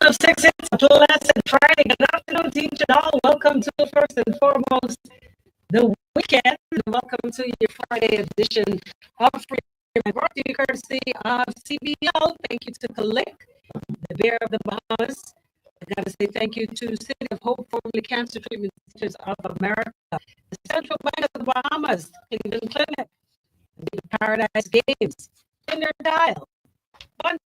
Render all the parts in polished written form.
Of 6 it's a blessed Friday. Good afternoon to each and all. Welcome to first and foremost the weekend. Welcome to your Friday edition of Freedom, brought to you courtesy of CBL. Thank you to Click, the Bear of the Bahamas. I got to say thank you to City of Hope, formerly Cancer Treatment Centers of America, the Central Bank of the Bahamas, Cleveland Clinic, the Paradise Games, and their dial. One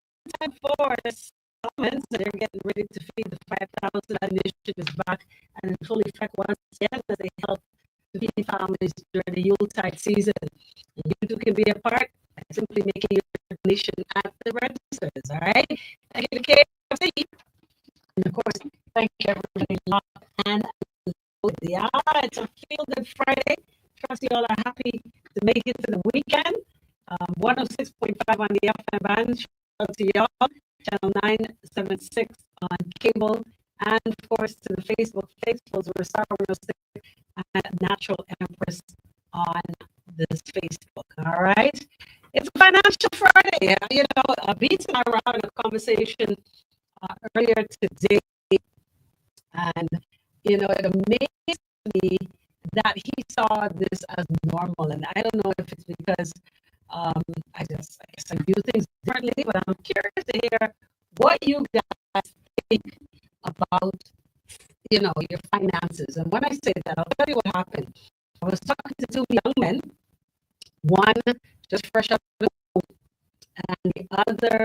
time for this. They're getting ready to feed the 5,000 initiative is back and in full effect once again as they help to feed families during the Yuletide season. You too can be a part by simply making your donation at the registers. All right. Thank you to KFC. And of course, thank you everybody locked and yeah, it's a feel good Friday. Trust you all are happy to make it to the weekend. 106.5 on the FM band. Shout out to y'all. Channel 976 on cable, and of course to the Facebook Facebooks were Star 106 and Natural Empress on this Facebook. All right, it's a financial Friday. You know, Beats and I were having a conversation earlier today, and you know, it amazed me that he saw this as normal, and I don't know if it's because I guess I view things differently, but I'm curious to hear what you guys think about, you know, your finances. And when I say that, I'll tell you what happened. I was talking to two young men, one just fresh out of school, and the other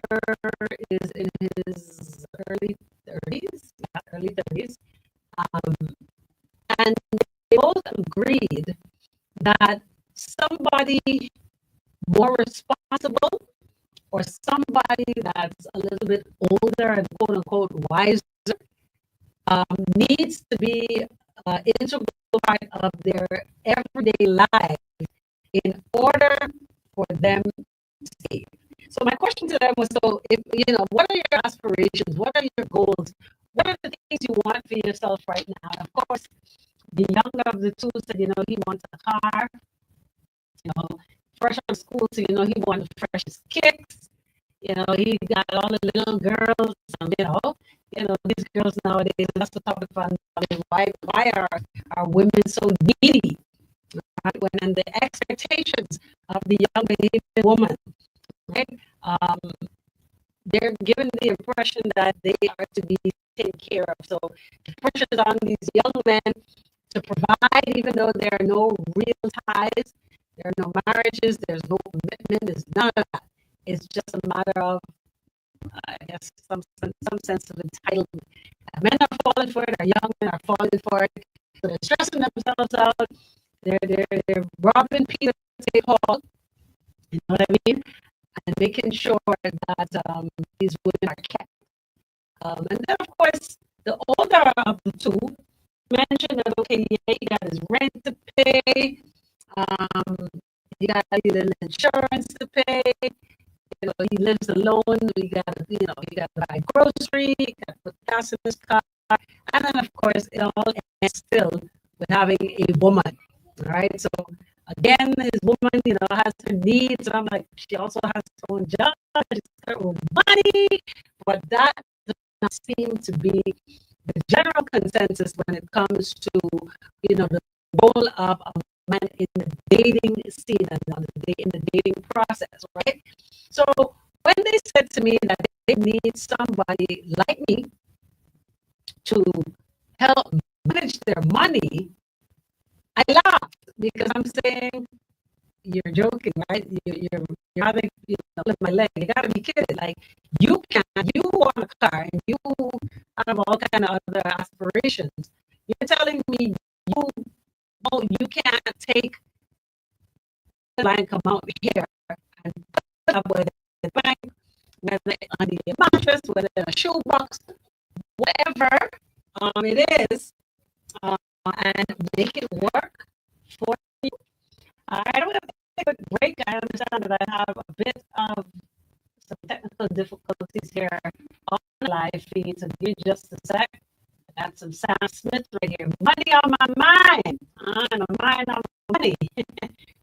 is in his early 30s. And they both agreed that somebody more responsible or somebody that's a little bit older and quote unquote wiser needs to be an integral part of their everyday life in order for them to save. So my question to them was, so if what are your aspirations? What are your goals? What are the things you want for yourself right now? Of course, the younger of the two said, he wants a car, fresh out of school, so he wanted freshest kicks. He got all the little girls, these girls nowadays, that's the topic for why are women so needy? Right? When the expectations of the young behaving woman, right? They're given the impression that they are to be taken care of. So the pressure is on these young men to provide, even though there are no real ties, there are no marriages, there's no commitment, there's none of that. It's just a matter of, I guess, some sense of entitlement. Men are falling for it, our young men are falling for it, so they're stressing themselves out. They're robbing Peter to pay Paul. You know what I mean? And making sure that these women are kept. And then, of course, the older of the two mentioned that, okay, yeah, he got his rent to pay, he got either insurance to pay, he lives alone, he got to buy groceries, he got to put gas in his car, and then, of course, it all ends still with having a woman, all right? So, again, his woman, has her needs, and I'm like, she also has her own job, she's got her own money, but that does not seem to be the general consensus when it comes to, the role of a man in the dating scene and in the dating process, right? So when they said to me that they need somebody like me to help manage their money, I laughed because I'm saying, you're joking, right? You're having, with my leg. You gotta be kidding. Like, you want a car and you have all kind of other aspirations. You're telling me you can't take the line, come out here and put it up with the bank, whether under your mattress, whether in a shoebox, whatever it is, and make it work for you. I don't have to take a break. I understand that I have a bit of some technical difficulties here on the live feed, so give me just a sec. I got some Sam Smith right here. Money on my mind. My mind on money.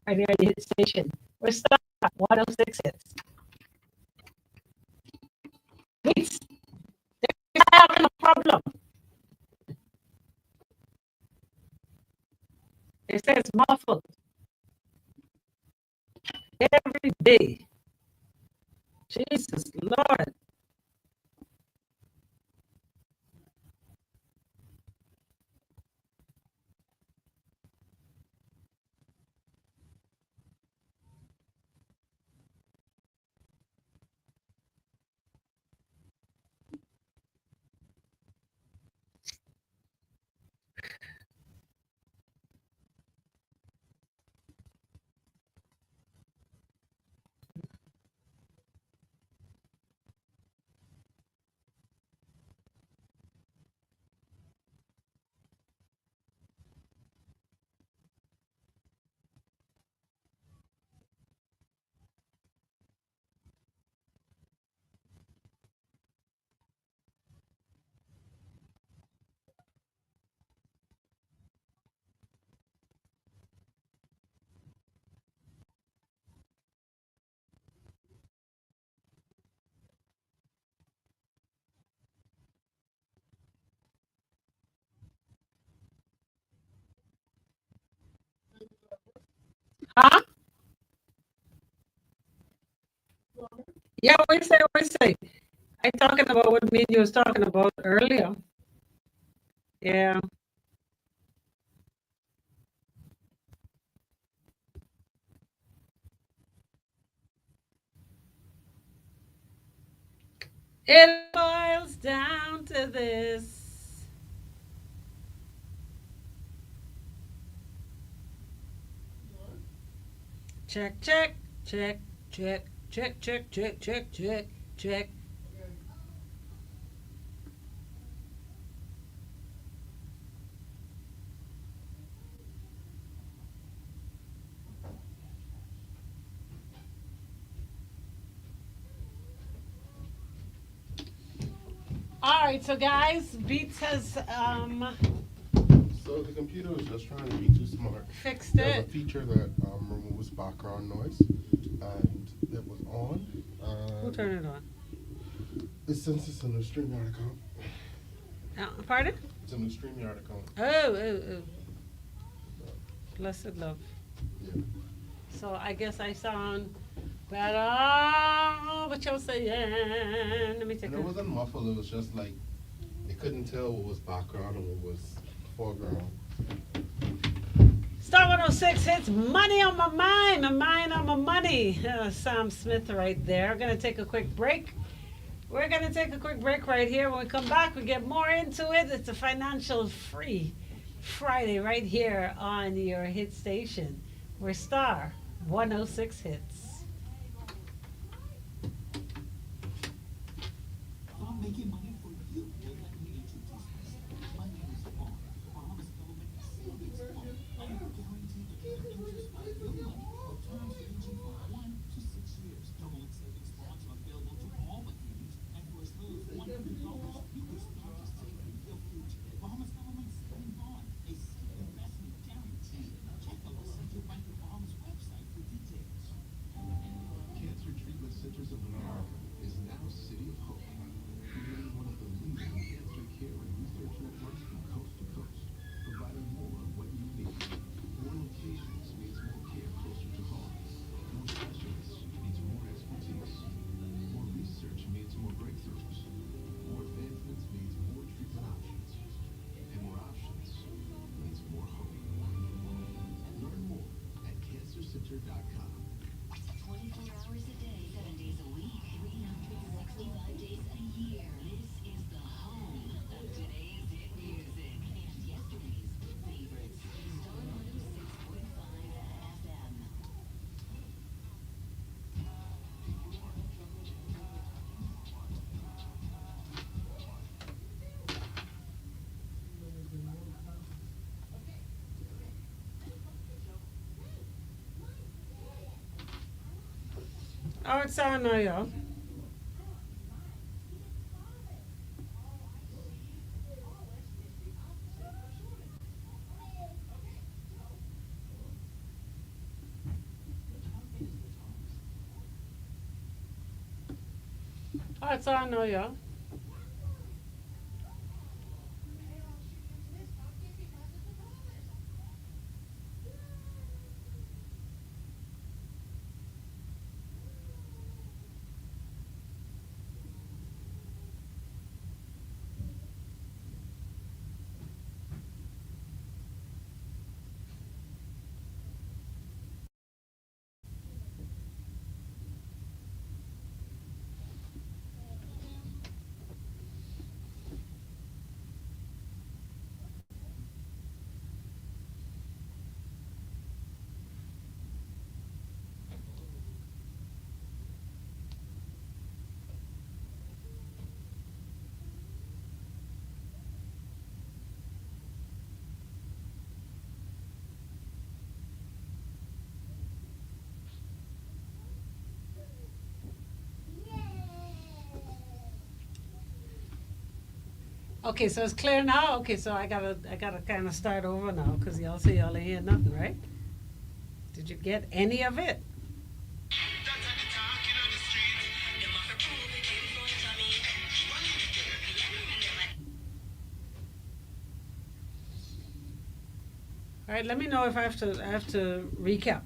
Right here at the hit station. We're stuck at 106 hits. Please. They're having a problem. They say it's muffled. Every day. Jesus Lord. Huh? Yeah, what you say? I talking about what me and you was talking about earlier. Yeah. It boils down to this. Check, check, check, check, check, check, check, check, check, check. All right, so guys, Beats has So the computer was just trying to be too smart. fixed There's a it. feature that removes background noise, and it was on. Who And turned it on? it's since it's in the StreamYard account. Pardon? It's in the StreamYard account. Oh, So, blessed love. yeah. So I guess I sound better. What y'all saying? Let me take And a. it wasn't muffled. It was just like they couldn't tell what was background and what was foreground. Star 106 hits money on my mind on my money. Sam Smith right there. We're going to take a quick break. We're going to take a quick break right here. When we come back, we get more into it. It's a financial free Friday right here on your hit station. We're Star 106 hits. Cancer Treatment Centers of America is now City of Hope, creating one of the leading cancer care and research networks from coast to coast, providing more of what you need. More locations means more care closer to home. More specialists means more expertise. More research means more breakthroughs. More advancements means more treatment options. And more options means more hope. Learn more at cancercenter.com. 24 hours a day, 7 days a week, 365 days a year. This is the home of today's hit music and yesterday's favorites. Star 106.5 FM. Oh, it's on now, y'all. Oh, it's on now, y'all. Okay, so it's clear now. Okay, so I gotta kind of start over now because y'all say y'all ain't hear nothing, right? Did you get any of it? All right, let me know if I have to recap.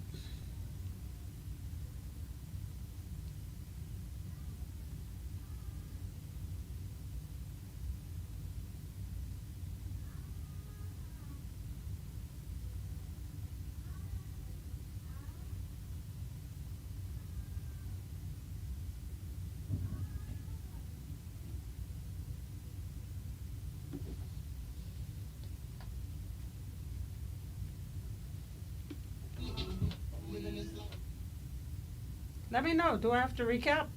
Let me know. Do I have to recap?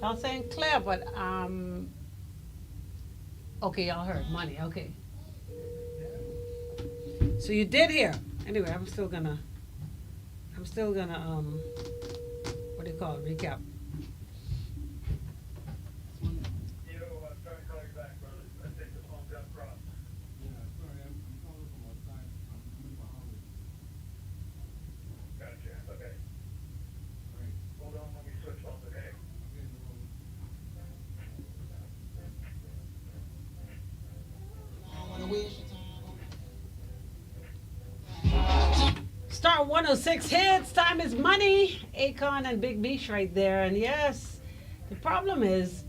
Y'all saying clear, but okay, y'all heard money. Okay, so you did hear. Anyway, I'm still gonna what do you call it? Recap. Yo, I was trying to call you back, brother. I think the phone got crossed. Yeah, sorry, I'm calling from outside. I'm coming for Holly. Gotcha. Okay. Right. Hold on, let me switch phones, okay? Okay, no problem. Star 106 hits. Time is money. Akon and Big Beach right there. And yes, the problem is,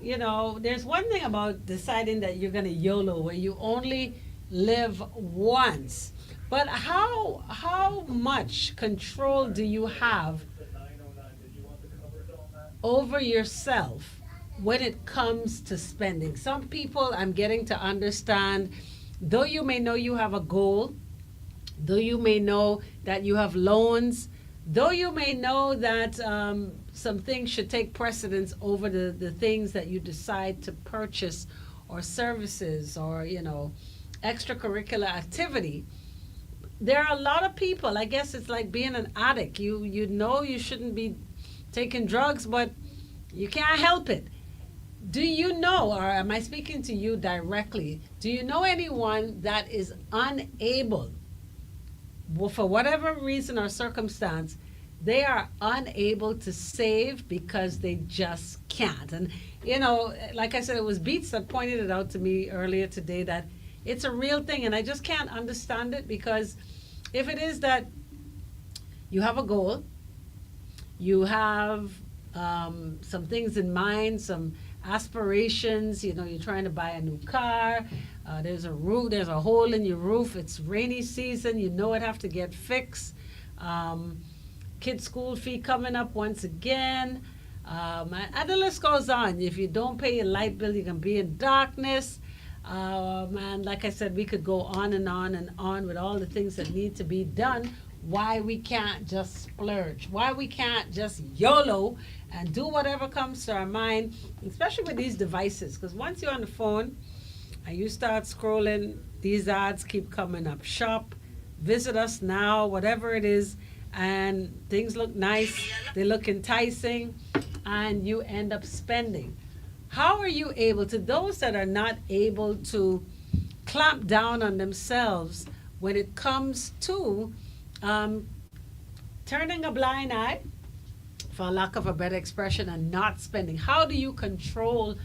there's one thing about deciding that you're going to YOLO, where you only live once. But how much control do you have The 909, did you want the coverage on that? over yourself when it comes to spending? Some people I'm getting to understand, though you may know you have a goal, though you may know that you have loans, though you may know that some things should take precedence over the things that you decide to purchase, or services, or extracurricular activity. There are a lot of people, I guess it's like being an addict. You know you shouldn't be taking drugs, but you can't help it. Do you know, or am I speaking to you directly? Do you know anyone that is unable, well, for whatever reason or circumstance, they are unable to save because they just can't? And, like I said, it was Beats that pointed it out to me earlier today, that it's a real thing. And I just can't understand it, because if it is that you have a goal, you have some things in mind, some aspirations, you're trying to buy a new car, there's a hole in your roof, it's rainy season, it have to get fixed, kids' school fee coming up once again, and the list goes on. If you don't pay your light bill, you can be in darkness. And like I said, we could go on and on and on with all the things that need to be done. Why we can't just splurge? Why we can't just YOLO and do whatever comes to our mind, especially with these devices? Because once you're on the phone and you start scrolling, these ads keep coming up. Shop, visit us now, whatever it is, and things look nice, they look enticing, and you end up spending. How are you able to, those that are not able to clamp down on themselves when it comes to turning a blind eye, for lack of a better expression, and not spending? How do you control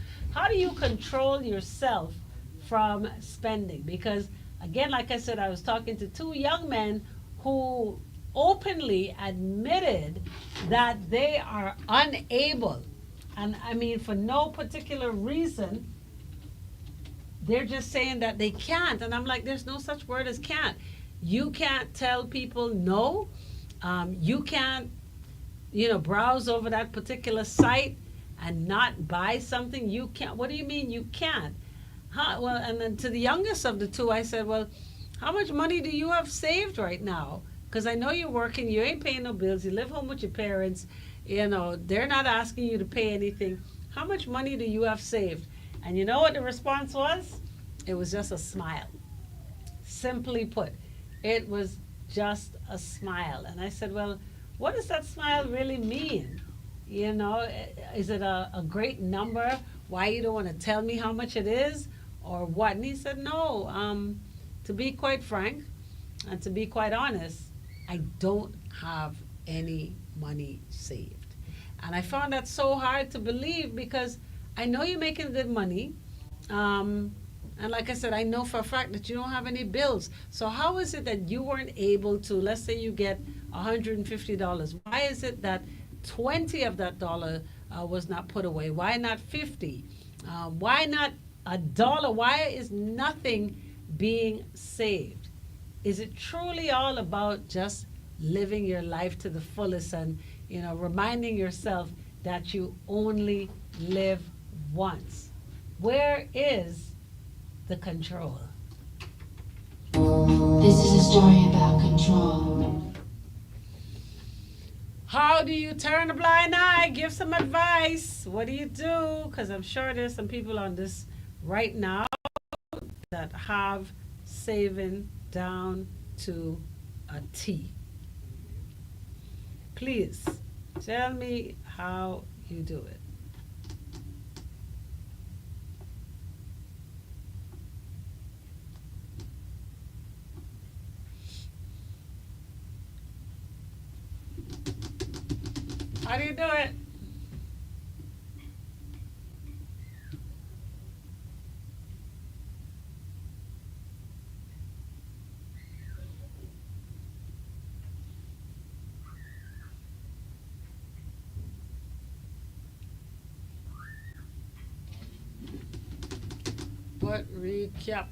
yourself from spending? Because again, like I said, I was talking to two young men who openly admitted that they are unable, and I mean for no particular reason, they're just saying that they can't. And I'm like, there's no such word as can't. You can't tell people no. You can't, browse over that particular site and not buy something. You can't. What do you mean you can't? Well, and then to the youngest of the two, I said, well, how much money do you have saved right now? Because I know you're working, you ain't paying no bills, you live home with your parents, they're not asking you to pay anything. How much money do you have saved? And you know what the response was? It was just a smile. Simply put, it was just a smile. And I said, well, what does that smile really mean? Is it a great number? Why you don't want to tell me how much it is, or what? And he said, no, to be quite frank and to be quite honest, I don't have any money saved. And I found that so hard to believe, because I know you're making good money. And like I said, I know for a fact that you don't have any bills. So how is it that you weren't able to, let's say you get $150. Why is it that 20 of that dollar was not put away? Why not 50? Why not $1? Why is nothing being saved? Is it truly all about just living your life to the fullest and, reminding yourself that you only live once? Where is the control? This is a story about control. How do you turn a blind eye? Give some advice. What do you do? Because I'm sure there's some people on this right now that have saving down to a T. Please tell me how you do it. How do you do it? But recap.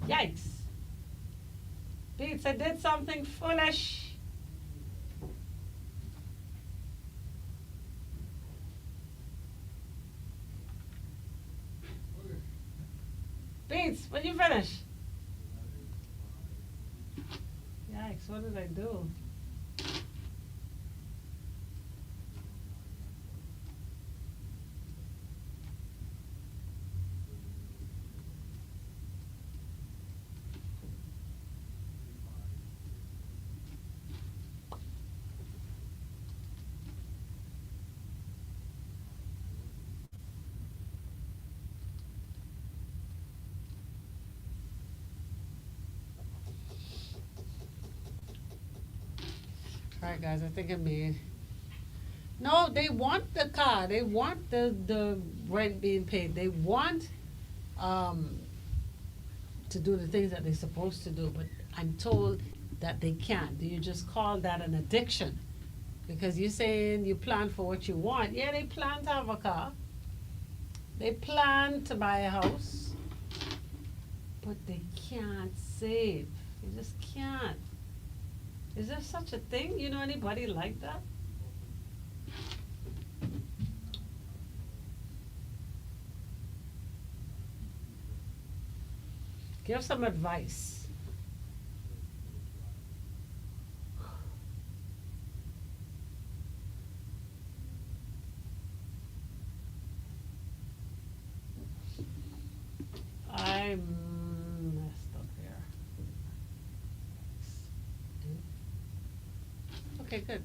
Yikes. Beats, I did something foolish. Beats, when you finish? Yikes, what did I do? All right, guys, I think I made. No, they want the car. They want the rent being paid. They want to do the things that they're supposed to do. But I'm told that they can't. Do you just call that an addiction? Because you're saying you plan for what you want. Yeah, they plan to have a car. They plan to buy a house. But they can't save. They just can't. Is there such a thing? You know anybody like that? Give some advice. I messed up here. Okay, good.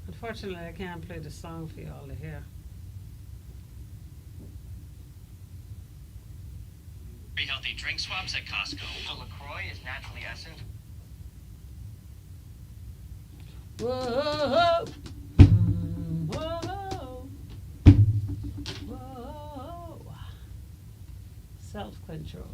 Unfortunately, I can't play the song for y'all to hear. Very healthy drink swaps at Costco. So LaCroix is naturally essence. Whoa, whoa, whoa. Self-control.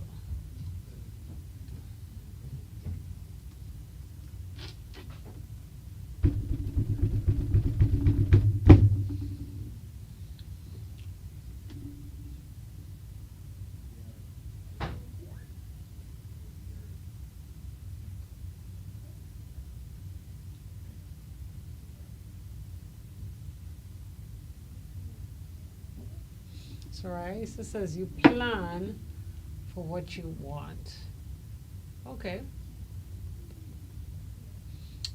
So right, so it says you plan for what you want. Okay.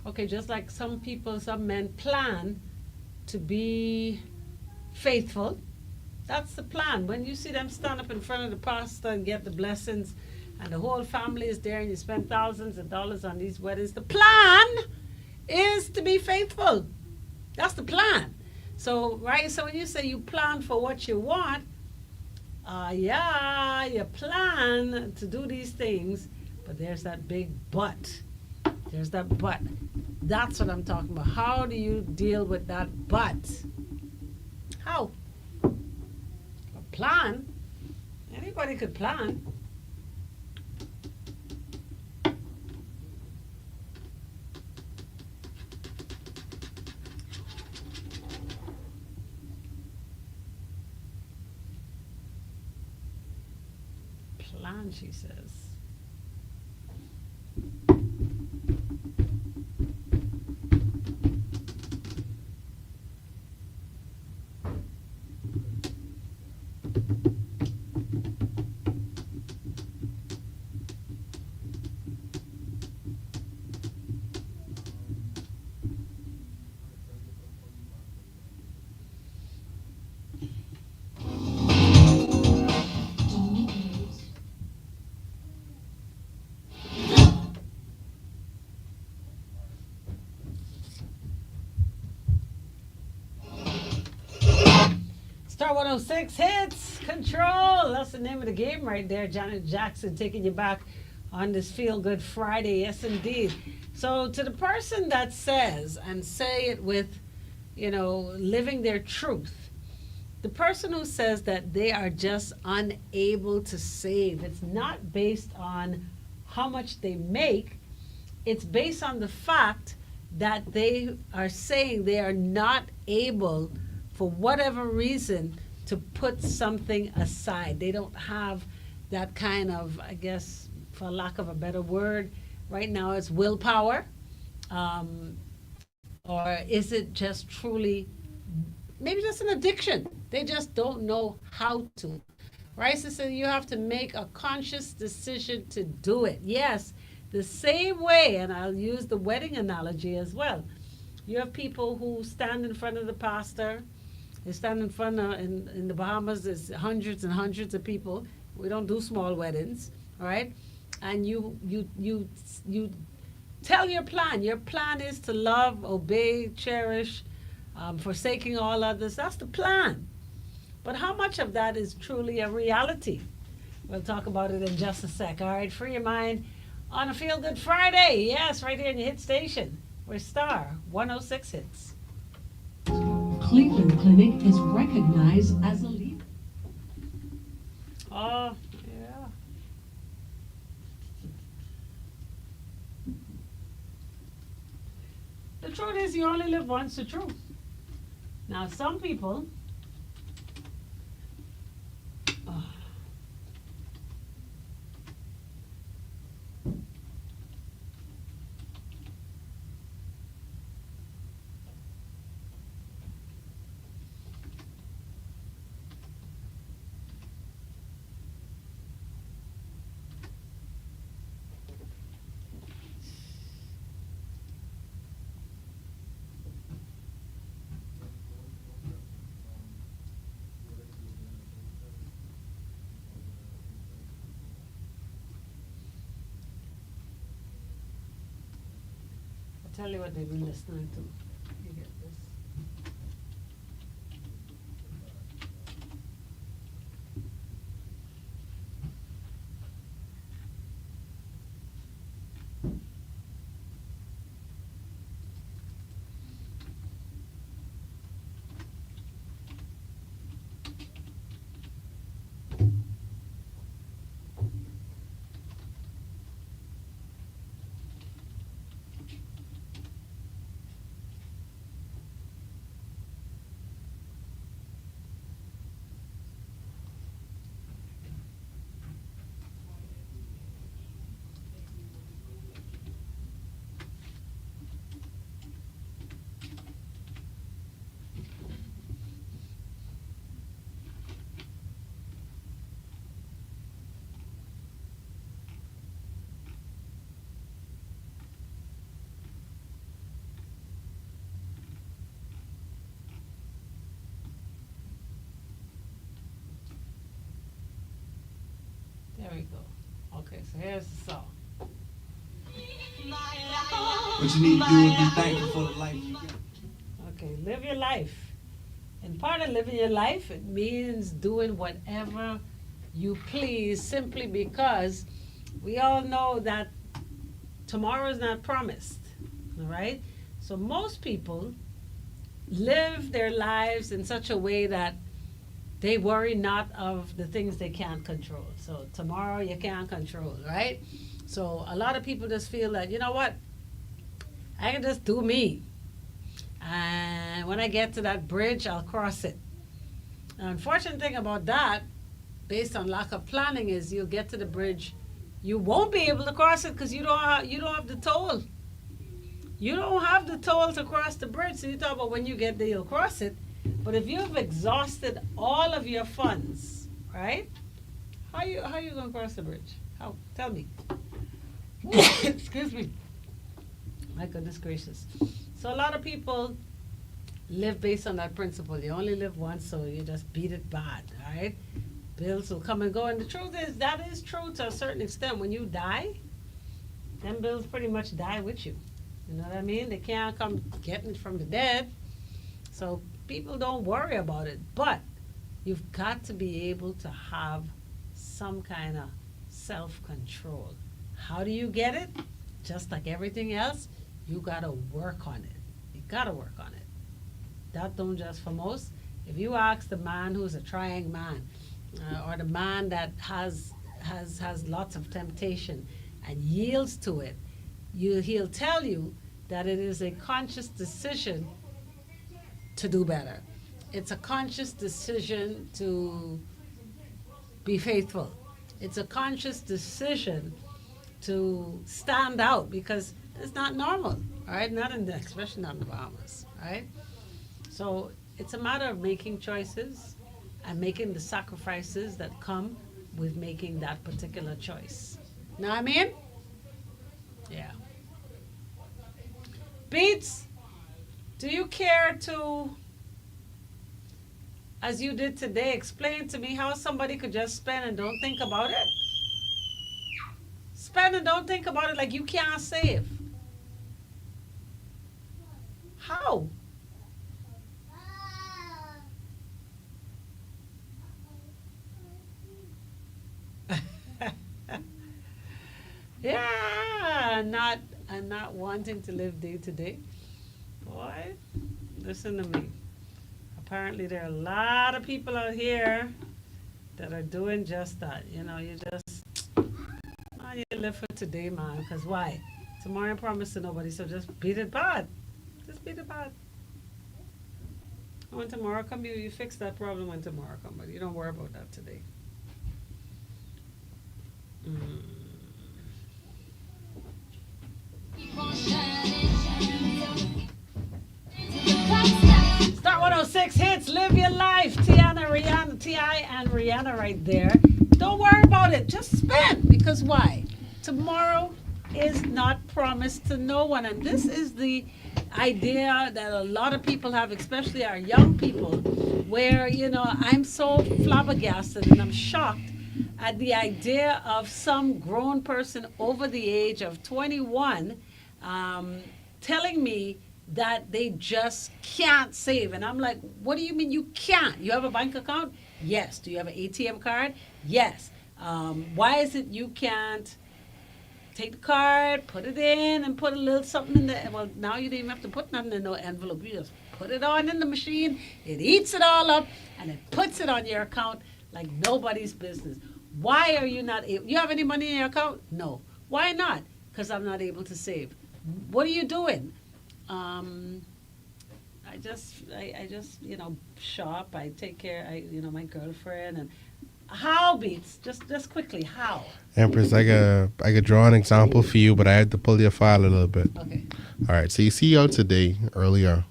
Okay, just like some people, some men plan to be faithful. That's the plan. When you see them stand up in front of the pastor and get the blessings, and the whole family is there, and you spend thousands of dollars on these weddings, the plan is to be faithful. That's the plan. So, right, so when you say you plan for what you want, yeah, you plan to do these things, but there's that big but. There's that but. That's what I'm talking about. How do you deal with that but? How? A plan? Anybody could plan. Plan, she says. Star 106 hits control. That's the name of the game right there. Janet Jackson taking you back on this Feel Good Friday. Yes, indeed. So to the person that says, and say it with, living their truth, the person who says that they are just unable to save, it's not based on how much they make, it's based on the fact that they are saying they are not able, for whatever reason, to put something aside. They don't have that kind of, I guess, for lack of a better word, right now it's willpower. Or is it just truly, maybe just an addiction? They just don't know how to. Right, sister? You have to make a conscious decision to do it. Yes, the same way, and I'll use the wedding analogy as well. You have people who stand in front of the pastor. They stand in front of, in the Bahamas, there's hundreds and hundreds of people. We don't do small weddings, all right? And you tell your plan. Your plan is to love, obey, cherish, forsaking all others. That's the plan. But how much of that is truly a reality? We'll talk about it in just a sec. All right, free your mind on a Feel Good Friday. Yes, right here in your hit station. We're Star 106 Hits. Cleveland Clinic is recognized as a leader. Oh, yeah. The truth is, you only live once, the truth. Now, some people, I'll tell you what they've been listening to. You get this. There we go. Okay, so here's the song. What you need to do is be thankful for the life you got. Okay, live your life. And part of living your life, it means doing whatever you please, simply because we all know that tomorrow is not promised. All right? So most people live their lives in such a way that they worry not of the things they can't control. So tomorrow you can't control, right? So a lot of people just feel like, you know what? I can just do me. And when I get to that bridge, I'll cross it. The unfortunate thing about that, based on lack of planning, is you'll get to the bridge, you won't be able to cross it because you don't have the toll. You don't have the toll to cross the bridge. So you talk about when you get there, you'll cross it. But if you've exhausted all of your funds, right? How you gonna cross the bridge? How? Tell me. Excuse me. My goodness gracious. So a lot of people live based on that principle. You only live once, so you just beat it bad, all right? Bills will come and go. And the truth is, that is true to a certain extent. When you die, them bills pretty much die with you. You know what I mean? They can't come getting it from the dead. So people don't worry about it. But You've got to be able to have some kind of self-control. How do you get it? Just like everything else, you gotta work on it. You gotta work on it. That don't just for most. If you ask the man who's a trying man, or the man that has lots of temptation and yields to it, he'll tell you that it is a conscious decision to do better. It's a conscious decision to be faithful. It's a conscious decision to stand out because it's not normal, all right? Not in the, especially not in the Bahamas, all right? So it's a matter of making choices and making the sacrifices that come with making that particular choice. Know what I mean? Yeah. Beats, do you care to, as you did today, explain to me how somebody could just spend and don't think about it? Spend and don't think about it like you can't save. How? Yeah, I'm not wanting to live day to day. Boy, listen to me. Apparently there are a lot of people out here that are doing just that. You know, you live for today, man, because why? Tomorrow ain't promised to nobody, so just beat it bad. Just beat it bad. When tomorrow come, you fix that problem when tomorrow come, but you don't worry about that today. Star 106 hits, live your life. T.I. and Rihanna right there. Don't worry about it. Just spend. Because why? Tomorrow is not promised to no one. And this is the idea that a lot of people have, especially our young people, where, you know, I'm so flabbergasted and I'm shocked at the idea of some grown person over the age of 21 telling me that they just can't save. And I'm like, what do you mean you can't? You have a bank account? Yes. Do you have an ATM card? Yes. Why is it you can't take the card, put it in, and put a little something in there? Well, now you don't even have to put nothing in no envelope. You just put it on in the machine, it eats it all up, and it puts it on your account like nobody's business. Why are you not able? You have any money in your account? No. Why not? Because I'm not able to save. What are you doing? I just, you know, shop. I take care. My girlfriend. And how, Beats? Just quickly, how? Empress, I could draw an example for you, but I had to pull your file a little bit. Okay. All right. So you see out today earlier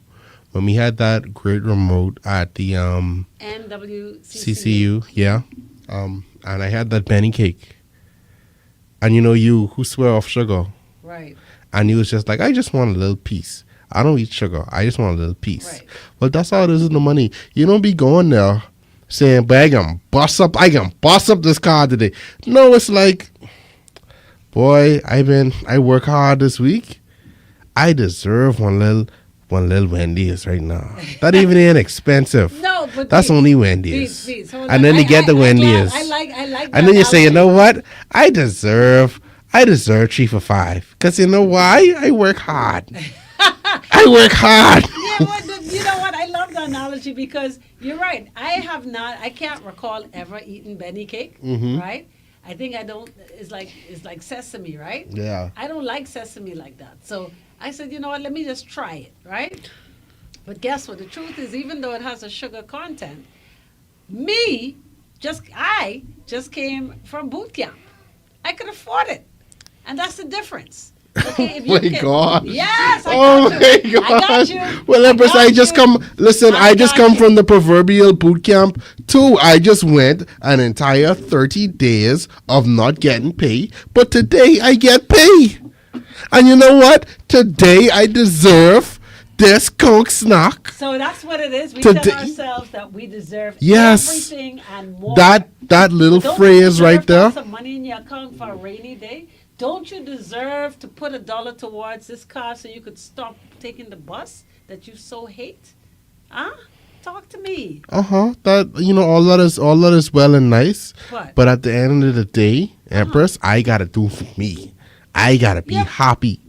when we had that great remote at the NWCCU. CCU, yeah. And I had that penny cake, and you know you who swear off sugar, Right. and you was just like, I just want a little piece. I don't eat sugar. I just want a little piece. Right. Well, that's all it is in the money. You don't be going there saying, but I can bust up this car today. No, it's like, boy, I work hard this week. I deserve one little Wendy's right now. That even ain't expensive. No, but that's Beats, only Wendy's. Beats. Hold on. And then you get the Wendy's. I like and then you say, you know what? I deserve 3 for $5. Because you know why? I work hard. I work hard. Yeah, well, you know what? I love the analogy because you're right. I can't recall ever eating Benny cake, right? I think I don't, it's like sesame, right? Yeah. I don't like sesame like that. So I said, you know what, let me just try it, right? But guess what? The truth is, even though it has a sugar content, I just came from boot camp. I could afford it. And that's the difference. Okay, if you my God. Yes, I Oh got my you. God. I got you. Well, Empress, I just come from the proverbial boot camp too. I just went an entire 30 days of not getting pay, but today I get pay. And you know what? Today I deserve this Coke snack. So that's what it is. We Today- tell ourselves that we deserve Yes. everything and more. That little Don't you phrase deserve right to have there. some money in your account for a rainy day? Don't you deserve to put $1 towards this car so you could stop taking the bus that you so hate? Huh? Talk to me. That all that is well and nice. What? But at the end of the day, Empress, I gotta do for me. I gotta be Yep. happy.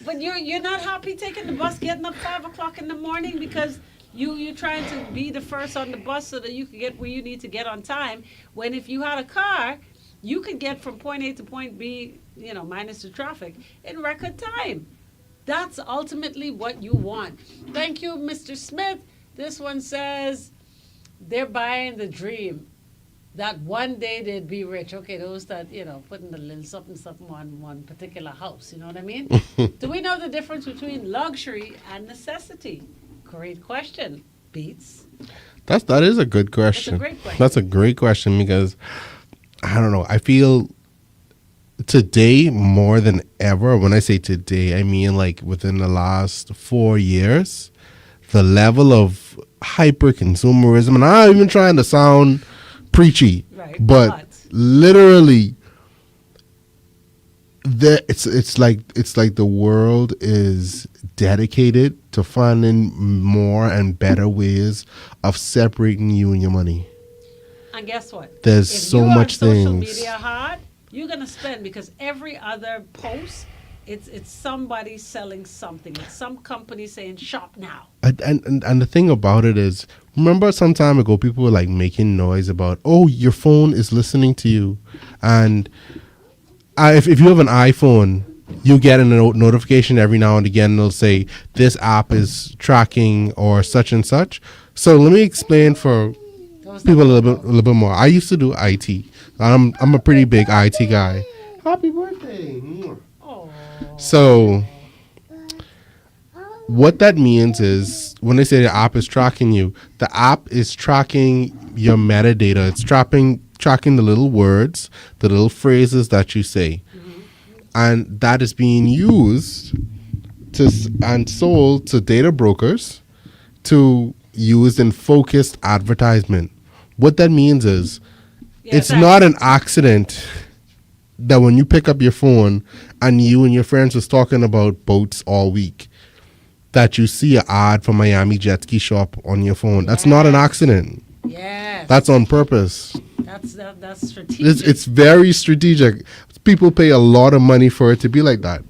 But you're not happy taking the bus, getting up 5 o'clock in the morning because you're trying to be the first on the bus so that you can get where you need to get on time. When if you had a car, you could get from point A to point B, minus the traffic in record time. That's ultimately what you want. Thank you, Mr. Smith. This one says they're buying the dream that one day they'd be rich. Okay, those that, putting the little something, something on one particular house. You know what I mean? Do we know the difference between luxury and necessity? Great question. Beats. That is a good question. great question. That's a great question because I don't know. I feel today more than ever. When I say today, I mean like within the last 4 years, the level of hyper consumerism, and I'm not even trying to sound preachy, Right, but literally, it's like the world is dedicated to finding more and better ways of separating you and your money. And guess what? There's If so you are much social things. media hard, you're gonna spend because every other post, it's somebody selling something. It's some company saying shop now. And the thing about it is, remember some time ago, people were like making noise about, oh, your phone is listening to you. And if you have an iPhone, you get a notification every now and again. They'll say, this app is tracking or such and such. So let me explain for Those people that- a little bit more. I used to do IT. I'm a pretty big IT guy. Happy birthday. Oh, So what that means is when they say the app is tracking you, the app is tracking your metadata. It's tracking the little words, the little phrases that you say. And that is being used and sold to data brokers to use in focused advertisement. What that means is it's not an accident that when you pick up your phone and you and your friends was talking about boats all week, that you see an ad for Miami Jet Ski Shop on your phone. That's not an accident. yes. That's on purpose. That's strategic. It's very strategic. People pay a lot of money for it to be like that.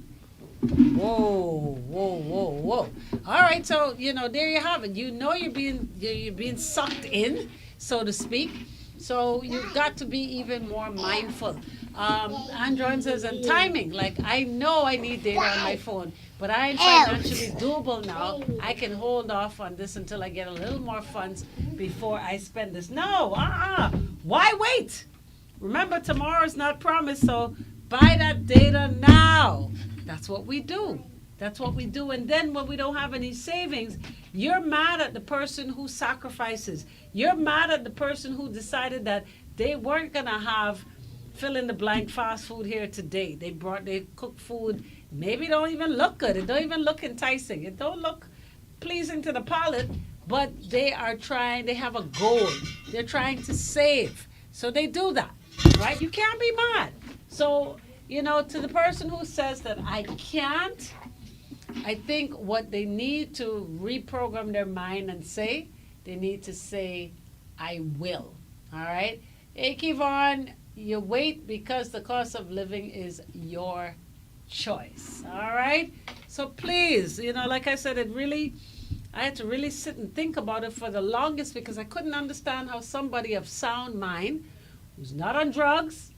Whoa. All right, so there you have it. You're being sucked in, so to speak. So you've got to be even more mindful. Andron says, and timing. Like I know I need data on my phone, but I ain't financially doable now. I can hold off on this until I get a little more funds before I spend this. No, why wait? Remember, tomorrow's not promised, so buy that data now. That's what we do. And then when we don't have any savings, you're mad at the person who sacrifices. You're mad at the person who decided that they weren't going to have fill in the blank fast food here today. They cooked food. Maybe it don't even look good. It don't even look enticing. It don't look pleasing to the palate, but they have a goal. They're trying to save. So they do that. Right? You can't be mad. So, to the person who says that I can't, I think what they need to reprogram their mind and say, they need to say, I will. All right? Hey, Kevon, you wait because the cost of living is your choice. All right? So please, like I said, I had to really sit and think about it for the longest because I couldn't understand how somebody of sound mind who's not on drugs,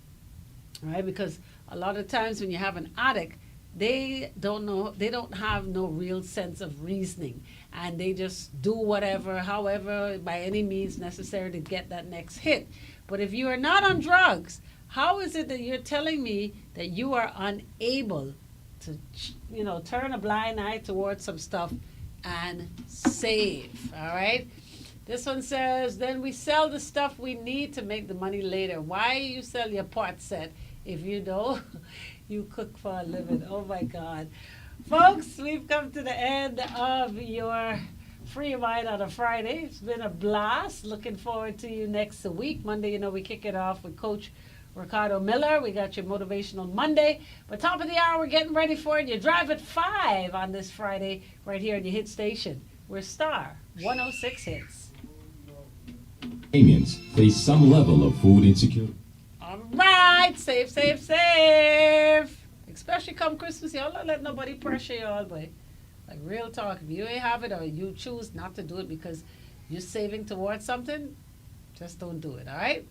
right? Because a lot of times when you have an addict, they don't have no real sense of reasoning, and they just do whatever, however, by any means necessary to get that next hit. But if you are not on drugs, how is it that you're telling me that you are unable to, turn a blind eye towards some stuff and save, all right? This one says, then we sell the stuff we need to make the money later. Why you sell your part set if you you cook for a living? Oh my God. Folks, we've come to the end of your Free Mind on a Friday. It's been a blast. Looking forward to you next week. Monday, we kick it off with Coach Ricardo Miller. We got your Motivational Monday. But top of the hour, we're getting ready for it. You drive at 5 on this Friday right here in your hit station. We're Star 106 Hits. Bahamians face some level of food insecurity. All right, safe, safe, safe. Especially come Christmas, y'all don't let nobody pressure y'all, boy. Like real talk, if you ain't have it or you choose not to do it because you're saving towards something, just don't do it, all right?